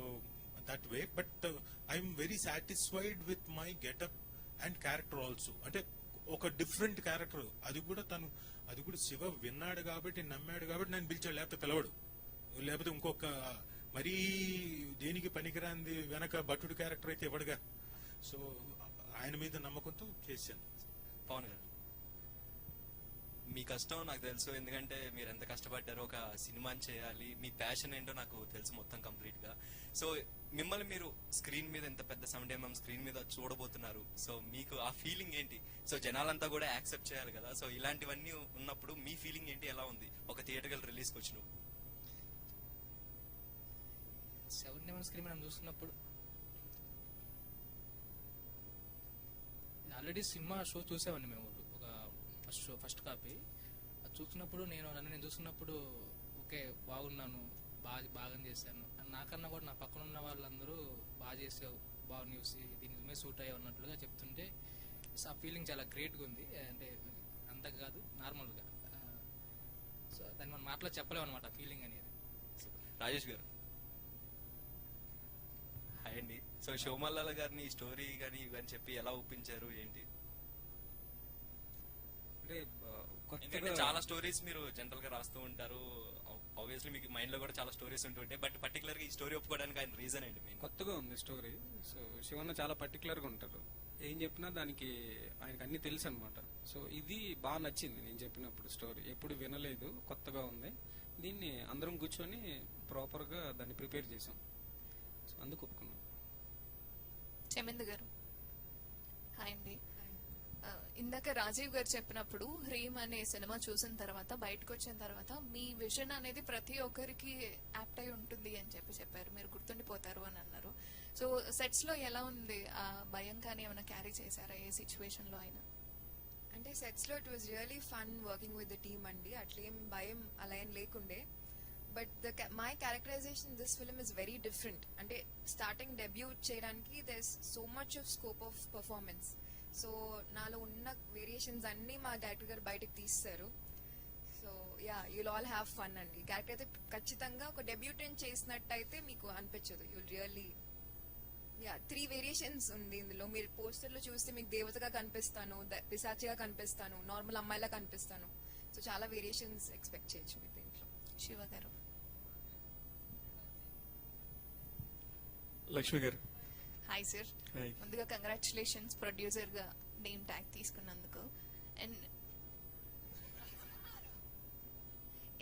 that way. But I'm very satisfied with my getup and character also. అంటే ఒక డిఫరెంట్ క్యారెక్టర్. అది కూడా శివ విన్నాడు కాబట్టి నమ్మాడు కాబట్టి నన్ను పిలిచాడు, లేకపోతే పిలవడు. లేకపోతే ఇంకొక మరీ దేనికి పనికిరాంది వెనక భట్టుడు క్యారెక్టర్ అయితే ఇవ్వడుగా. సో ఆయన మీద నమ్మకంతో చేశాను. పవన్ గారు, మీ కష్టం నాకు తెలుసు, ఎందుకంటే మీరు ఎంత కష్టపడ్డారో ఒక సినిమాని చేయాలి. మీ ప్యాషన్ ఏంటో నాకు తెలుసు మొత్తం కంప్లీట్ గా. సో మిమ్మల్ని మీరు స్క్రీన్ మీద ఎంత పెద్ద 70mm స్క్రీన్ మీద చూడబోతున్నారు. సో మీకు ఆ ఫీలింగ్ ఏంటి? సో జనాలంతా కూడా యాక్సెప్ట్ చేయాలి కదా. సో ఇలాంటివన్నీ ఉన్నప్పుడు మీ ఫీలింగ్ ఏంటి, ఎలా ఉంది ఒక థియేటర్ రిలీజ్కి వచ్చినప్పుడు? 70mm స్క్రీన్ మనం చూస్తున్నప్పుడు ఆల్రెడీ సినిమా షో చూసామండి మేము. ఒక ఫస్ట్ కాపీ అది చూస్తున్నప్పుడు నన్ను చూస్తున్నప్పుడు ఓకే బాగున్నాను, బాగా చేశాను. నాకన్నా కూడా నా పక్కన ఉన్న వాళ్ళందరూ బాగా చేసావు, బాగా న్యూస్ దీని మీద సూట్ అయ్యా ఉన్నట్లుగా చెప్తుంటే ఆ ఫీలింగ్ చాలా గ్రేట్గా ఉంది. అంటే అంత కాదు, నార్మల్గా. సో దాన్ని మనం మాటలో చెప్పలేము అనమాట ఆ ఫీలింగ్ అనేది. రాజేష్ గారు, హాయ్ అండి. సో శివమల్లాల గారిని స్టోరీ కానీ ఇవన్నీ చెప్పి ఎలా ఒప్పించారు ఏంటి? అంటే చాలా స్టోరీస్ మీరు జనరల్ గా రాస్తూ ఉంటారు. ఆబ్వియస్లీ మీకు మైండ్ లో కూడా చాలా స్టోరీస్ ఉంటుంటాయి. బట్ పర్టికులర్ గా ఈ స్టోరీ ఒప్పుకోవడానికి ఆయన రీజన్ ఏంటి? కొత్తగా ఉంది స్టోరీ. సో శివన్న చాలా పర్టికులర్ గా ఉంటారు. ఏం చెప్పినా దానికి ఆయనకు అన్ని తెలుసు అనమాట. సో ఇది బాగా నచ్చింది నేను చెప్పినప్పుడు. స్టోరీ ఎప్పుడు వినలేదు, కొత్తగా ఉంది. దీన్ని అందరం కూర్చొని ప్రాపర్ గా దాన్ని ప్రిపేర్ చేసాం. సో అందుకు ఒప్పుకున్నాం. చమింద్ గారు, హాయ్ అండి. ఇందాక రాజీవ్ గారు చెప్పినప్పుడు హ్రీమ్ అనే సినిమా చూసిన తర్వాత బయటకు వచ్చిన తర్వాత మీ విజన్ అనేది ప్రతి ఒక్కరికి యాప్ట్ అయి ఉంటుంది అని చెప్పారు. మీరు గుర్తుండిపోతారు అని అన్నారు. సో సెట్స్ లో ఎలా ఉంది? ఆ భయం కానీ ఏమైనా క్యారీ చేశారా ఏ సిచ్యువేషన్ లో అయినా? అంటే సెట్స్ లో it was really fun working with the team అండి. అట్లేం భయం అలా ఏం లేకుండే. But my characterisation this film is very different. అంటే స్టార్టింగ్ డెబ్యూట్ చేయడానికి there so much of scope of performance. So నాలో ఉన్న వేరియేషన్స్ అన్ని మా డైరెక్టర్ గారు బయటకు తీస్తారు. So yeah you'll all have fun అండి. క్యారెక్టర్ అయితే ఖచ్చితంగా ఒక డెబ్యూటెంట్ చేసినట్టయితే మీకు అనిపించదు. యుల్ రియల్లీ యా 3 వేరియేషన్స్ ఉంది ఇందులో. మీరు పోస్టర్ లో చూస్తే మీకు దేవతగా కనిపిస్తాను, పిశాచిగా కనిపిస్తాను, నార్మల్ అమ్మాయిలా కనిపిస్తాను. సో చాలా వేరియేషన్స్ ఎక్స్పెక్ట్ చేయొచ్చు మీరు దీంట్లో. శివ గారు. లక్ష్మి గారు. Hi sir. Hi. ముందుగా కంగ్రాచులేషన్స్ ప్రొడ్యూసర్ గా నేమ్ ట్యాగ్ తీసుకున్నందుకు. అండ్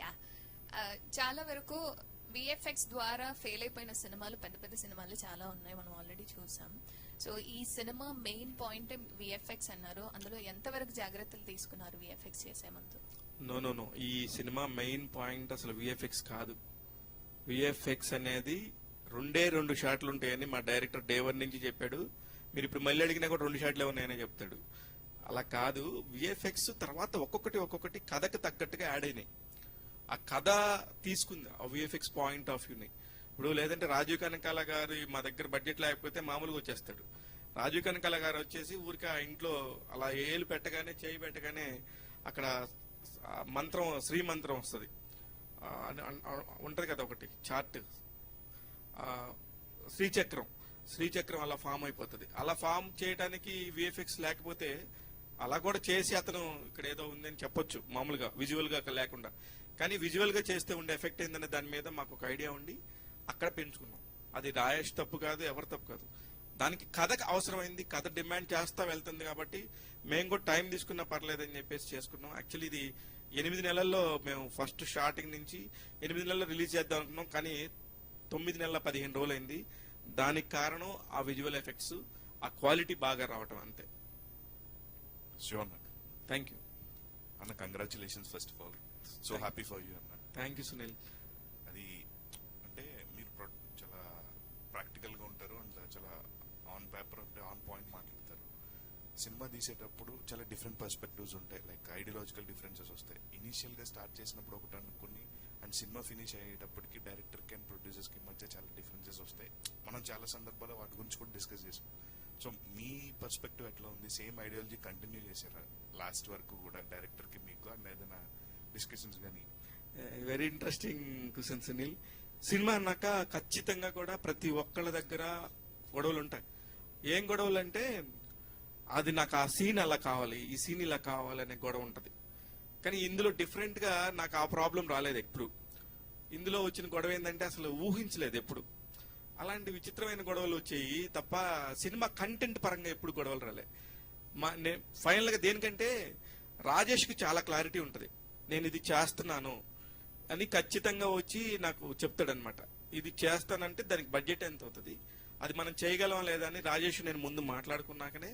యా చాలా వరకు విఎఫ్ఎక్స్ ద్వారా ఫెయిల్ అయిపోయిన సినిమాలు పెద్ద పెద్ద సినిమాలు చాలా ఉన్నాయి, మనం ఆల్రెడీ చూసాం. సో ఈ సినిమా మెయిన్ పాయింట్ విఎఫ్ఎక్స్ అన్నారు. అందులో ఎంతవరకు జాగ్రత్తలు తీసుకున్నారు విఎఫ్ఎక్స్ చేసే ముందు? నో ఈ సినిమా మెయిన్ పాయింట్ అసలు విఎఫ్ఎక్స్ కాదు. విఎఫ్ఎక్స్ అనేది 2 షాట్లు ఉంటాయని మా డైరెక్టర్ డే 1 నుంచి చెప్పాడు. మీరు ఇప్పుడు మళ్ళీ అడిగినా కూడా 2 షాట్లే ఉన్నాయని చెప్తాడు. అలా కాదు, విఎఫ్ఎక్స్ తర్వాత ఒక్కొక్కటి కథకు తగ్గట్టుగా యాడ్ అయినాయి. ఆ కథ తీసుకుంది ఆ విఎఫ్ఎక్స్ పాయింట్ ఆఫ్ వ్యూని. ఇప్పుడు లేదంటే రాజీవ్ కనకాల గారు మా దగ్గర బడ్జెట్ లేకపోతే మామూలుగా వచ్చేస్తాడు. రాజీవ్ కనకాల గారు వచ్చేసి ఊరికి ఆ ఇంట్లో అలా ఏలు పెట్టగానే చేయి పెట్టగానే అక్కడ మంత్రం శ్రీమంత్రం వస్తుంది ఉంటది కదా ఒకటి చార్ట్, శ్రీచక్రం అలా ఫామ్ అయిపోతుంది. అలా ఫామ్ చేయడానికి విఎఫ్ఎక్స్ లేకపోతే అలా కూడా చేసి అతను ఇక్కడ ఏదో ఉందని చెప్పొచ్చు మామూలుగా విజువల్ గా లేకుండా. కానీ విజువల్ గా చేస్తే ఉండే ఎఫెక్ట్ ఏంటనే దాని మీద మాకు ఒక ఐడియా ఉండి అక్కడ పెంచుకున్నాం. అది రాయేష్ తప్పు కాదు, ఎవరి తప్పు కాదు. దానికి కథకు అవసరమైంది, కథ డిమాండ్ చేస్తా వెళ్తుంది కాబట్టి మేము కూడా టైం తీసుకున్నా పర్లేదని చెప్పేసి చేసుకున్నాం. యాక్చువల్లీ ఇది 8 నెలల్లో మేము ఫస్ట్ స్టార్టింగ్ నుంచి 8 నెలల్లో రిలీజ్ చేద్దాం అనుకున్నాం. కానీ 9 నెలల 15 రోజులు అయింది. దానికి కారణం ఆ విజువల్ ఎఫెక్ట్స్, ఆ క్వాలిటీ బాగా రావటం అంతే. థ్యాంక్ యూ అన్న. Congratulations first of all. So happy for you అన్న. Thank you Sunil. అది అంటే మీరు చాలా ప్రాక్టికల్ గా ఉంటారు అండ్ చాలా ఆన్ పేపర్ అంటే ఆన్ పాయింట్ మాట్లాడతారు. సినిమా తీసేటప్పుడు చాలా డిఫరెంట్ పర్స్పెక్టివ్స్ ఉంటాయి, లైక్ ఐడియాలజికల్ డిఫరెన్సెస్ వస్తాయి. ఇనీషియల్ గా స్టార్ట్ చేసినప్పుడు ఒకటి అనుకుని అండ్ సినిమా ఫినిష్ అయ్యేటప్పటికి డైరెక్టర్ కి అండ్ ప్రొడ్యూసర్స్ కి మధ్య చాలా డిఫరెన్సెస్ వస్తాయి. మనం చాలా సందర్భాల్లో వాటి గురించి కూడా డిస్కస్ చేసాం. సో మీ పర్స్పెక్టివ్ ఎట్లా ఉంది? సేమ్ ఐడియాలజీ కంటిన్యూ చేశారా లాస్ట్ వరకు కూడా డైరెక్టర్ కి మీకు అండ్ ఏదైనా డిస్కషన్స్ కానీ? Very interesting question Sunil. Cinema అన్నాక ఖచ్చితంగా కూడా ప్రతి ఒక్కళ్ళ దగ్గర గొడవలు ఉంటాయి. ఏం గొడవలు అంటే అది నాకు ఆ సీన్ అలా కావాలి, ఈ సీన్ ఇలా కావాలి అనే గొడవ ఉంటది. కానీ ఇందులో డిఫరెంట్ గా నాకు ఆ ప్రాబ్లం రాలేదు ఎప్పుడు. ఇందులో వచ్చిన గొడవ ఏంటంటే అసలు ఊహించలేదు ఎప్పుడు. అలాంటి విచిత్రమైన గొడవలు వచ్చాయి తప్ప సినిమా కంటెంట్ పరంగా ఎప్పుడు గొడవలు రాలే. ఫైనల్ గా దేనికంటే రాజేష్ కి చాలా క్లారిటీ ఉంటది, నేను ఇది చేస్తున్నాను అని ఖచ్చితంగా వచ్చి నాకు చెప్తాడనమాట. ఇది చేస్తానంటే దానికి బడ్జెట్ ఎంత అవుతుంది, అది మనం చేయగలం లేదా అని రాజేష్ నేను ముందు మాట్లాడుకున్నాకనే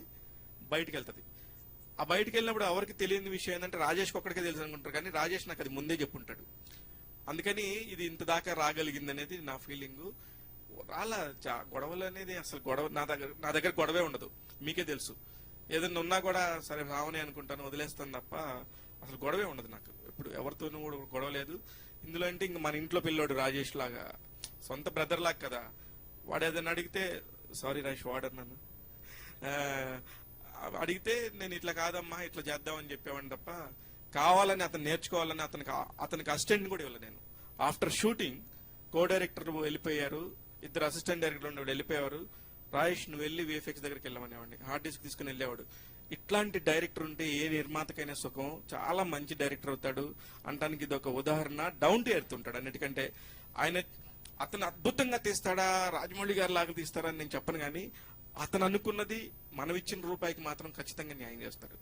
బయటకు వెళ్తుంది. ఆ బయటకు వెళ్ళినప్పుడు ఎవరికి తెలియని విషయం ఏంటంటే రాజేష్కి ఒక్కడికే తెలుసు అనుకుంటారు, కానీ రాజేష్ నాకు అది ముందే చెప్పుంటాడు. అందుకని ఇది ఇంత దాకా రాగలిగింది అనేది నా ఫీలింగ్. రాలా గొడవలు అనేది అసలు గొడవ నా దగ్గర గొడవే ఉండదు, మీకే తెలుసు. ఏదైనా ఉన్నా కూడా సరే రావని అనుకుంటాను, వదిలేస్తాను తప్ప అసలు గొడవే ఉండదు నాకు. ఇప్పుడు ఎవరితోనూ కూడా గొడవ లేదు. ఇందులో అంటే ఇంక మన ఇంట్లో పిల్లోడు రాజేష్ లాగా, సొంత బ్రదర్ లాగా కదా. వాడు ఏదైనా అడిగితే సారీ రాజేష్ వాడన్నాను అడిగితే నేను ఇట్లా కాదమ్మా ఇట్లా చేద్దామని చెప్పేవాడిని తప్ప కావాలని అతను నేర్చుకోవాలని అతనికి అసిస్టెంట్ కూడా ఇవ్వలేదు నేను. ఆఫ్టర్ షూటింగ్ కో డైరెక్టర్ వెళ్ళిపోయారు, 2 అసిస్టెంట్ డైరెక్టర్ వెళ్ళిపోయారు. రాజేష్ నువ్వు వెళ్ళి విఎఫ్ఎక్స్ దగ్గరికి వెళ్ళమనేవాడిని, హార్డ్ డిస్క్ తీసుకుని వెళ్ళేవాడు. ఇట్లాంటి డైరెక్టర్ ఉంటే ఏ నిర్మాతకైనా సుఖం, చాలా మంచి డైరెక్టర్ అవుతాడు అంటానికి ఇది ఒక ఉదాహరణ. డౌన్ టు ఎర్త్ ఉంటాడు అన్నిటికంటే. అతను అద్భుతంగా తీస్తాడా, రాజమౌళి గారి లాగా తీస్తారా అని నేను చెప్పను, కానీ అతను అనుకున్నది మనం ఇచ్చిన రూపాయికి మాత్రం ఖచ్చితంగా న్యాయం చేస్తాడు.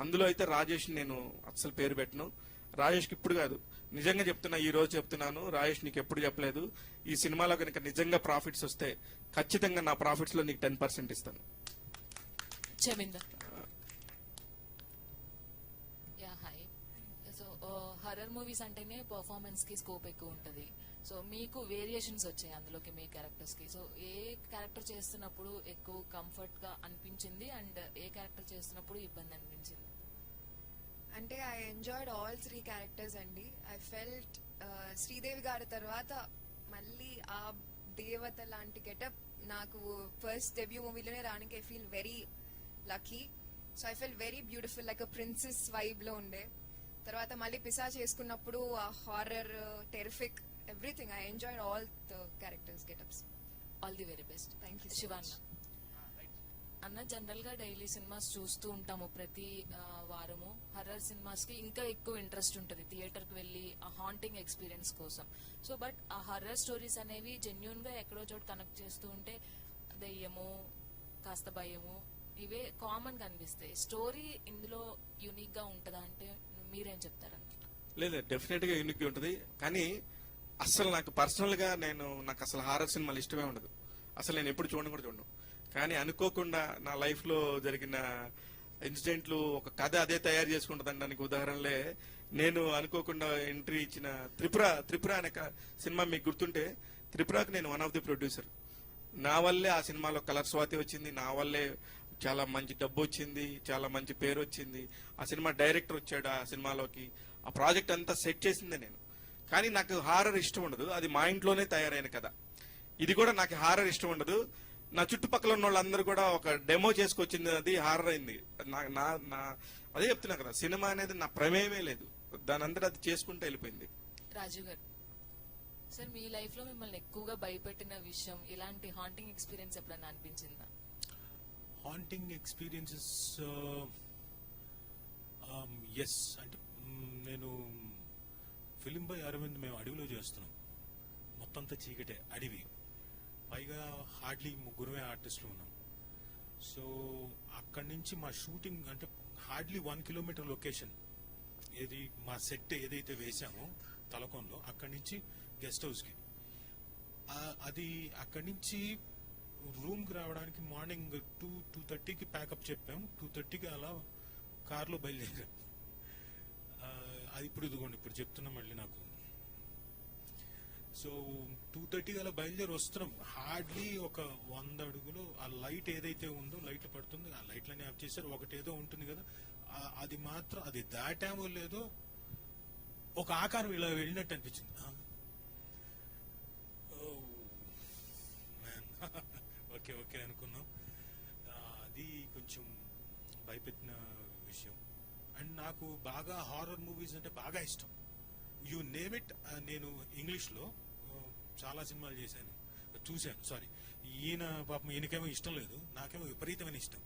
అందులో అయితే రాజేష్ నేను అసలు పేరు పెట్టను. రాజేష్కి ఇప్పుడు కాదు, నిజంగా చెప్తున్నా, ఈ రోజు చెప్తున్నాను, రాజేష్ నీకు ఎప్పుడు చెప్పలేదు, ఈ సినిమాలో కనుక నిజంగా ప్రాఫిట్స్ వస్తే ఖచ్చితంగా నా ప్రాఫిట్స్ లో నీకు 10% ఇస్తాను. హర్రర్ మూవీస్ అంటేనే పర్ఫార్మెన్స్ కి స్కోప్ ఎక్కువ ఉంటది. సో మీకు వేరియేషన్స్ వచ్చాయి అందులోకి మీ క్యారెక్టర్స్ కి. సో ఏ క్యారెక్టర్ చేస్తున్నప్పుడు ఎక్కువ కంఫర్ట్ గా అనిపించింది అండ్ ఏ క్యారెక్టర్ చేస్తున్నప్పుడు ఇబ్బంది అనిపించింది? అంటే ఐ ఎంజాయ్డ్ ఆల్ 3 క్యారెక్టర్స్ అండి. ఐ ఫెల్ట్ శ్రీదేవి గారి తర్వాత మళ్ళీ ఆ దేవత లాంటి గెటప్ నాకు ఫస్ట్ డెబ్యూ మూవీలోనే రానికి I feel very lucky. So I fell very beautiful, like a princess vibe లో ఉండే. తర్వాత మళ్ళీ పిశాచ్ చేసుకున్నప్పుడు ఆ horror, terrific, everything. I enjoyed all the characters getups. All the very best. Thank you. Shivanna అన్న, జనరల్ గా డైలీ సినిమాస్ చూస్తూ ఉంటాము ప్రతి వారము. హర్రర్ సినిమాస్ కి ఇంకా ఎక్కువ ఇంట్రెస్ట్ ఉంటుంది థియేటర్ కి వెళ్ళి ఆ హాంటింగ్ ఎక్స్పీరియన్స్ కోసం. సో బట్ ఆ హర్రర్ స్టోరీస్ అనేవి జెన్యున్ గా ఎక్కడో చోట కనెక్ట్ చేస్తూ ఉంటే దెయ్యము, కాస్త భయము ఇవే కామన్ గా అనిపిస్తాయి. స్టోరీ ఇందులో యూనిక్ గా ఉంటుందా అంటే మీరేం చెప్తారన్న? లేదు, డెఫినెట్ గా యూనిక్ ఉంటుంది. కానీ అసలు నాకు పర్సనల్ గా నాకు అసలు హారర్ సినిమాలు ఇష్టమే ఉండదు. అసలు నేను ఎప్పుడు చూడను. కానీ అనుకోకుండా నా లైఫ్ లో జరిగిన ఇన్సిడెంట్లు ఒక కథ అదే తయారు చేసుకుంటుంది దానికి ఉదాహరణలే. నేను అనుకోకుండా ఎంట్రీ ఇచ్చిన త్రిపుర అనే సినిమా మీకు గుర్తుంటే, త్రిపురకు నేను వన్ ఆఫ్ ది ప్రొడ్యూసర్. నా వల్లే ఆ సినిమాలో కలర్ స్వాతి వచ్చింది, నా వల్లే చాలా మంచి డబ్బు వచ్చింది, చాలా మంచి పేరు వచ్చింది. ఆ సినిమా డైరెక్టర్ వచ్చాడు ఆ సినిమాలోకి. ఆ ప్రాజెక్ట్ అంతా సెట్ చేసిందే నేను. కానీ నాకు హారర్ ఇష్టం ఉండదు, అది మా ఇంట్లోనే తయారైన కథ. ఇది కూడా నాకు హారర్ ఇష్టం ఉండదు. నా చుట్టుపక్కల ఉన్న వాళ్ళందరూ కూడా ఒక డెమో చేసుకొచ్చింది, అది హారర్ అయింది. అదే చెప్తున్నా కదా, సినిమా అనేది నా ప్రమేయమే లేదు, దాని అందరూ అది చేసుకుంటూ వెళ్ళిపోయింది. రాజీవ్ గారు సార్, మీ లైఫ్ లో మిమ్మల్ని ఎక్కువగా భయపెట్టిన విషయం, ఇలాంటి హాంటింగ్ ఎక్స్పీరియన్స్ ఎప్పుడన్నా అనిపించిందా? Haunting experiences yes. అంటే నేను ఫిలిం బై అరవింద్ మేము అడవిలో చేస్తున్నాం. మొత్తం అంతా చీకటే, అడవి. పైగా హార్డ్లీ 3 ఆర్టిస్టులు ఉన్నాం. సో అక్కడి నుంచి మా షూటింగ్ అంటే హార్డ్లీ 1 కిలోమీటర్ లొకేషన్. ఏది మా సెట్ ఏదైతే వేసామో తలకోన్లో, అక్కడి నుంచి గెస్ట్ హౌస్కి. అది అక్కడి నుంచి రూమ్కి రావడానికి మార్నింగ్ 2:30కి ప్యాకప్ చెప్పాం. 2:30కి అలా కార్లో బయలుదేరాం. అది ఇప్పుడు చెప్తున్నా మళ్ళీ నాకు. సో 2:30 అలా బయలుదేరి వస్తున్నాం. హార్డ్లీ ఒక 100 అడుగులు ఆ లైట్ ఏదైతే ఉందో, లైట్లు పడుతుంది, ఆ లైట్లన్నీ ఆఫ్ చేశారు. ఒకటేదో ఉంటుంది కదా, అది మాత్రం అది దాటామో లేదో ఒక ఆకారం ఇలా వెళ్ళినట్టు అనిపించింది. ఓకే అనుకున్నాం. అది కొంచెం భయపెట్టిన విషయం. అండ్ నాకు బాగా హారర్ మూవీస్ అంటే బాగా ఇష్టం. You name it. నేను ఇంగ్లీష్లో చాలా సినిమాలు చూశాను. సారీ, పాపం ఈయనకేమో ఇష్టం లేదు, నాకేమో విపరీతమైన ఇష్టం.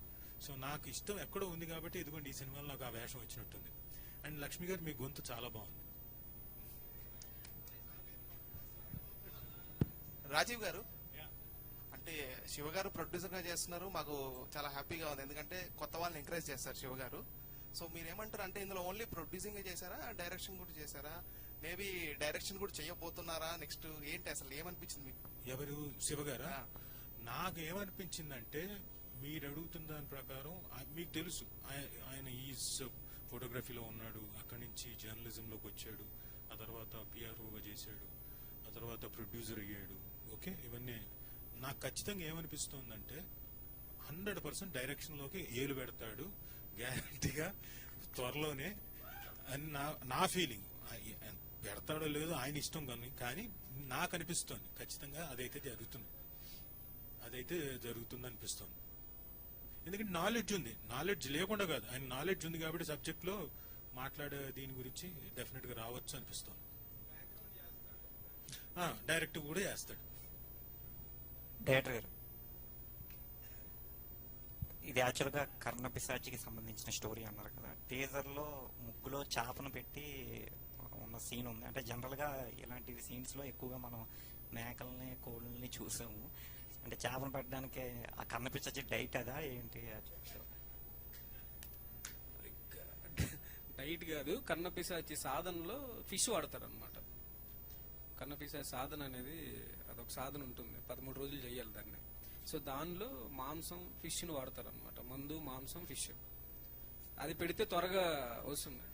సో నాకు ఇష్టం ఎక్కడో ఉంది కాబట్టి ఇదిగోండి ఈ సినిమాలో నాకు ఆ వేషం వచ్చినట్టుంది. అండ్ లక్ష్మి గారు, మీ గొంతు చాలా బాగుంది. రాజీవ్ గారు, అంటే శివ గారు ప్రొడ్యూసర్ గా చేస్తున్నారు, మాకు చాలా హ్యాపీగా ఉంది. ఎందుకంటే కొత్త వాళ్ళని ఎంకరేజ్ చేస్తారు శివ గారు. సో మీరేమంటారు, అంటే ఇందులో ఓన్లీ ప్రొడ్యూసింగ్ చేశారా, డైరెక్షన్ కూడా చేశారా? మేబీ డైరెక్షన్ కూడా చేయబోతున్నారా నెక్స్ట్? ఏంటి అసలు ఏమనిపించింది మీకు? ఎవరు, శివ గారా? నాకు ఏమనిపించిందంటే, మీరు అడుగుతున్న దాని ప్రకారం మీకు తెలుసు ఆయన ఈ ఫోటోగ్రఫీలో ఉన్నాడు, అక్కడి నుంచి జర్నలిజంలోకి వచ్చాడు, ఆ తర్వాత పిఆర్ఓగా చేశాడు, ఆ తర్వాత ప్రొడ్యూసర్ అయ్యాడు. ఓకే, ఇవన్నీ నాకు ఖచ్చితంగా ఏమనిపిస్తుందంటే 100% డైరెక్షన్లోకి ఏలు పెడతాడు గ్యారంటీగా త్వరలోనే అని నా ఫీలింగ్. పెడతాడో లేదో ఆయన ఇష్టం, కానీ నాకు అనిపిస్తుంది ఖచ్చితంగా అదైతే జరుగుతుంది అనిపిస్తుంది. ఎందుకంటే నాలెడ్జ్ ఉంది, నాలెడ్జ్ లేకుండా కాదు, ఆయన నాలెడ్జ్ ఉంది కాబట్టి సబ్జెక్ట్ లో మాట్లాడే దీని గురించి డెఫినెట్ గా రావచ్చు అనిపిస్తుంది. డైరెక్ట్ కూడా చేస్తాడు. డైరెక్టర్ గారు, ఇది యాక్చువల్గా కర్ణపిశాచికి సంబంధించిన స్టోరీ అన్నారు కదా. టీజర్లో ముగ్గులో చేపను పెట్టి ఉన్న సీన్ ఉంది. అంటే జనరల్గా ఇలాంటి సీన్స్లో ఎక్కువగా మనం మేకల్ని, కోళ్ళని చూసాము. అంటే చేపను పెట్టడానికి ఆ కర్ణపిశాచి డైట్ అదా ఏంటి? డైట్ కాదు, కర్ణపిశాచి సాధనలో ఫిష్ వాడతారు అనమాట. కర్ణపిశాచి సాధన అనేది అదొక సాధన ఉంటుంది, 13 రోజులు చేయాలి దాన్ని. సో దానిలో మాంసం, ఫిష్ని వాడతారు అనమాట. మందు, మాంసం, ఫిష్ అది పెడితే త్వరగా వస్తుంది.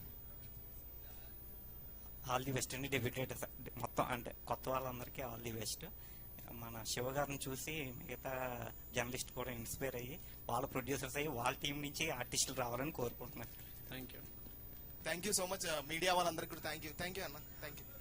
ఆల్ ది బెస్ట్ అండి. డెబ్యూటెడ్ మొత్తం అంటే కొత్త వాళ్ళందరికీ ఆల్ ది బెస్ట్. మన శివ గారిని చూసి మిగతా జర్నలిస్ట్ కూడా ఇన్స్పైర్ అయ్యి వాళ్ళ ప్రొడ్యూసర్స్ అయ్యి వాళ్ళ టీం నుంచి ఆర్టిస్టులు రావాలని కోరుకుంటున్నాను. Thank you. Thank you so much media వాళ్ళందరికీ కూడా థ్యాంక్ యూ అన్న థ్యాంక్ యూ